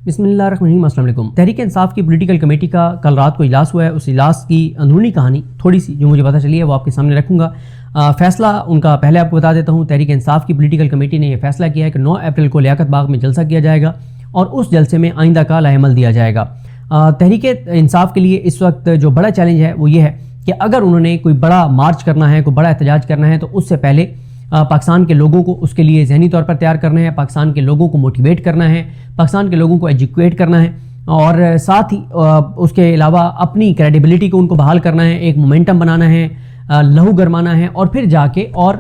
बिस्मिल्लाहिर्रहमानिर्रहीम। अस्सलाम वालेकुम। तहरीक इंसाफ की पॉलिटिकल कमेटी का कल रात को इजलास हुआ है। उस इजलास की अंदरूनी कहानी थोड़ी सी जो मुझे पता चली है वो आपके सामने रखूंगा। फैसला उनका पहले आपको बता देता हूँ। तहरीक इंसाफ की पॉलिटिकल कमेटी ने यह फैसला किया है कि 9 अप्रैल को लियाकत बाग में जलसा किया जाएगा और उस जलसे में आइंदा का लाहेमल दिया जाएगा। तहरीक इंसाफ के लिए इस वक्त जो बड़ा चैलेंज है वो ये है कि अगर उन्होंने कोई बड़ा मार्च करना है, कोई बड़ा एहतजाज करना है, तो उससे पहले पाकिस्तान के लोगों को उसके लिए ज़हनी तौर पर तैयार करना है, पाकिस्तान के लोगों को मोटिवेट करना है, पाकिस्तान के लोगों को एजुकेट करना है और साथ ही उसके अलावा अपनी क्रेडिबिलिटी को उनको बहाल करना है, एक मोमेंटम बनाना है, लहू गरमाना है और फिर जाके और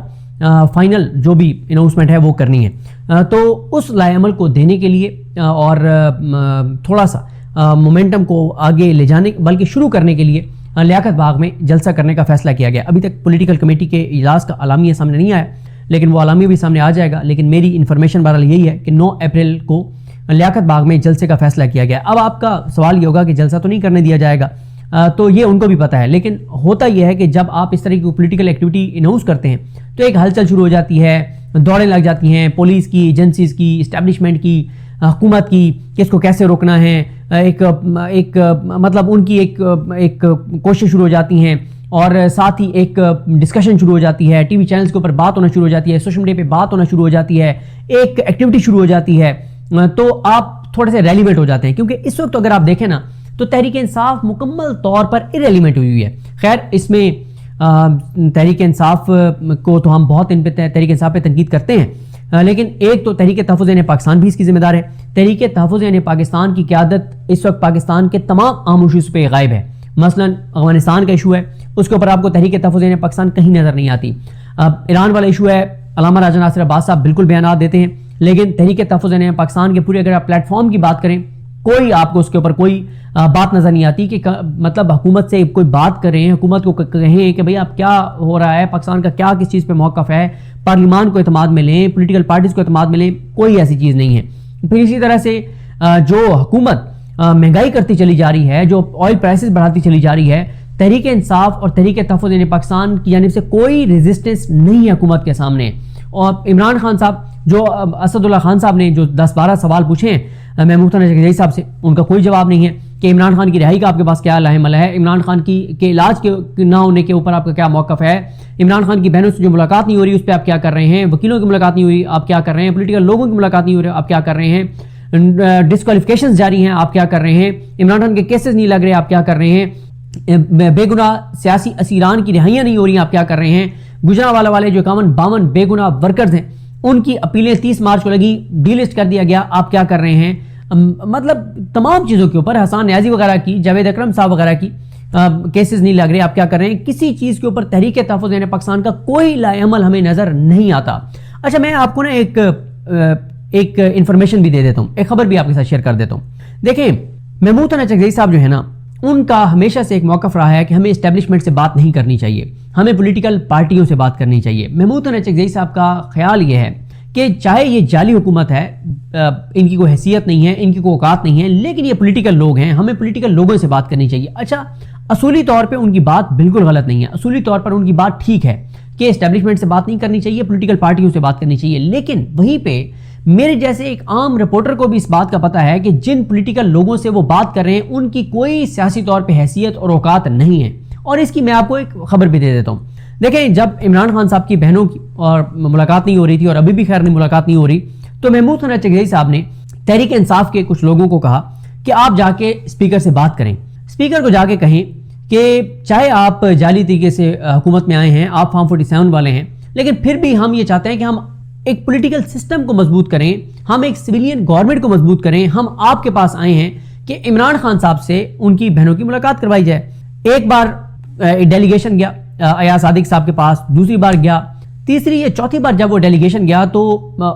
फाइनल जो भी अनाउंसमेंट है वो करनी है। तो उस लाएअमल को देने के लिए और थोड़ा सा मोमेंटम को आगे ले जाने बल्कि शुरू करने के लिए लियाकत बाग में जलसा करने का फैसला किया गया। अभी तक पॉलिटिकल कमेटी के इजलास का अलामिया सामने नहीं आया, लेकिन वो अलामिया भी सामने आ जाएगा। लेकिन मेरी इन्फॉर्मेशन बहरहाल यही है कि 9 अप्रैल को लियाकत बाग में जलसे का फैसला किया गया। अब आपका सवाल ये होगा कि जलसा तो नहीं करने दिया जाएगा, तो ये उनको भी पता है। लेकिन होता यह है कि जब आप इस तरह की पॉलिटिकल एक्टिविटी अनाउंस करते हैं तो एक हलचल शुरू हो जाती है, दौड़ें लग जाती हैं पुलिस की, एजेंसीज की, इस्टेब्लिशमेंट की, हुकूमत की, कि इसको कैसे रोकना है। एक मतलब उनकी एक कोशिश शुरू हो जाती हैं और साथ ही एक डिस्कशन शुरू हो जाती है, टीवी चैनल्स के ऊपर बात होना शुरू हो जाती है, सोशल मीडिया पे बात होना शुरू हो जाती है, एक एक्टिविटी शुरू हो जाती है, तो आप थोड़े से रेलिवेंट हो जाते हैं। क्योंकि इस वक्त अगर आप देखें ना तो तहरीक इंसाफ मुकम्मल तौर पर इरेलीवेंट हुई है। खैर इसमें तहरीक इंसाफ को तो हम बहुत तहरीक इंसाफ पे तनकीद करते हैं, लेकिन एक तो तहरीक तहफ़्फ़ुज़ पाकिस्तान भी इसकी जिम्मेदार है। तहरीक तहफ़्फ़ुज़ पाकिस्तान की क़यादत इस वक्त पाकिस्तान के तमाम अहम इशूज़ पे गायब है। मसलन अफगानिस्तान का इशू है, उसके ऊपर आपको तहरीक तहफ़्फ़ुज़ पाकिस्तान कहीं नज़र नहीं आती। ईरान वाला इशू है, अल्लामा राजा नासिर अब्बास साहब बिल्कुल बयान देते हैं, लेकिन तहरीक तहफ़्फ़ुज़ पाकिस्तान के पूरे अगर आप प्लेटफॉर्म की बात करें, कोई आपको उसके ऊपर कोई बात नजर नहीं आती कि मतलब हुकूमत से कोई बात करें, हुकूमत को कहें कि भाई आप क्या हो रहा है, पाकिस्तान का क्या किस चीज़ पे मौक़िफ़ है, पार्लिमान को एतमाद में लें, पॉलिटिकल पार्टीज को एतमाद में लें, कोई ऐसी चीज़ नहीं है। फिर इसी तरह से जो हुकूमत महंगाई करती चली जा रही है, जो ऑयल प्राइसेस बढ़ाती चली जा रही है, तहरीक इंसाफ और तहरीक तहफ़्फ़ुज़ पाकिस्तान की जानिब से कोई रेजिस्टेंस नहीं है हुकूमत के सामने। और इमरान खान साहब जो असदुल्ला खान साहब ने जो 10-12 सवाल पूछे हैं महमूद चकजई साहब से, उनका कोई जवाब नहीं है कि इमरान खान की रिहाई का आपके पास क्या लाहेमल है, इमरान खान के इलाज के ना होने के ऊपर आपका क्या मौक़िफ़ है, इमरान खान की बहनों से जो मुलाकात नहीं हो रही उस पर आप क्या कर रहे हैं, वकीलों की मुलाकात नहीं हो रही आप क्या कर रहे हैं, पॉलिटिकल लोगों की मुलाकात नहीं हो रही आप क्या कर रहे हैं, डिस्क्वालिफिकेशन जारी हैं आप क्या कर रहे हैं, इमरान खान के केसेस नहीं लग रहे आप क्या कर रहे हैं, बेगुनाह सियासी असीरान की रिहाइयाँ नहीं हो रही आप क्या कर रहे हैं, गुजरांवाला वाले जो 51-52 बेगुनाह वर्कर्स हैं उनकी अपीलें 30 मार्च को लगी, डीलिस्ट कर दिया गया, आप क्या कर रहे हैं। मतलब तमाम चीज़ों के ऊपर हसन न्याजी वगैरह की, जावेद अकरम साहब वगैरह की केसेस नहीं लग रहे आप क्या कर रहे हैं। किसी चीज़ के ऊपर तहरीक तहफ़्फ़ुज़ पाकिस्तान का कोई लाएअमल हमें नज़र नहीं आता। अच्छा, मैं आपको ना एक इंफॉर्मेशन भी दे देता हूँ, एक खबर भी आपके साथ शेयर कर देता हूँ। देखें, महमूद चकजई साहब जो है ना, उनका हमेशा से एक मौक़िफ़ रहा है कि हमें इस्टेब्लिशमेंट से बात नहीं करनी चाहिए, हमें पॉलिटिकल पार्टियों से बात करनी चाहिए। महमूद चकजई साहब का ख्याल ये है कि चाहे ये जाली हुकूमत है, इनकी कोई हैसियत नहीं है, इनकी कोई औकात नहीं है, लेकिन ये पॉलिटिकल लोग हैं, हमें पॉलिटिकल लोगों से बात करनी चाहिए। अच्छा, असूली तौर पे उनकी बात बिल्कुल गलत नहीं है, असूली तौर पर उनकी बात ठीक है कि इस्टेब्लिशमेंट से बात नहीं करनी चाहिए, पॉलिटिकल पार्टियों से बात करनी चाहिए। लेकिन वहीं पे मेरे जैसे एक आम रिपोर्टर को भी इस बात का पता है कि जिन पॉलिटिकल लोगों से वो बात कर रहे हैं उनकी कोई सियासी तौर पे हैसियत और औकात नहीं है। और इसकी मैं आपको एक खबर भी दे देता हूँ। देखें, जब इमरान खान साहब की बहनों की और मुलाकात नहीं हो रही थी और अभी भी खैर नहीं मुलाकात नहीं हो रही, तो महमूद चकजई साहब ने तहरीक इंसाफ के कुछ लोगों को कहा कि आप जाके स्पीकर से बात करें, स्पीकर को जाके कहें कि चाहे आप जाली तरीके से हुकूमत में आए हैं, आप फॉर्म 47 वाले हैं, लेकिन फिर भी हम ये चाहते हैं कि हम एक पॉलिटिकल सिस्टम को मजबूत करें, हम एक सिविलियन गवर्नमेंट को मजबूत करें, हम आपके पास आए हैं कि इमरान खान साहब से उनकी बहनों की मुलाकात करवाई जाए। एक बार डेलीगेशन गया अयाज सादिक साहब के पास, दूसरी बार गया, तीसरी या चौथी बार जब वो डेलीगेशन गया तो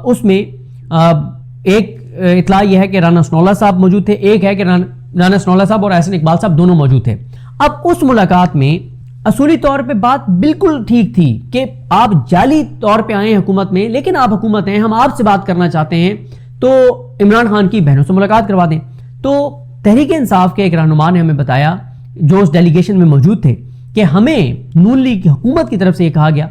उसमें एक इतला यह है कि राना सनौला साहब मौजूद थे, एक है कि राना सनौला साहब और एहसन इकबाल साहब दोनों मौजूद थे। अब उस मुलाकात में असूली तौर पे बात बिल्कुल ठीक थी कि आप जाली तौर पे आए हैं हुकूमत में, लेकिन आप हुकूमत हैं, हम आपसे बात करना चाहते हैं तो इमरान खान की बहनों से मुलाकात करवा दें। तो तहरीक इंसाफ के एक रहनुमा ने हमें बताया जो उस डेलीगेशन में मौजूद थे कि हमें नून लीग की हुकूमत की तरफ से ये कहा गया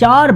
4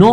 9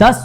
10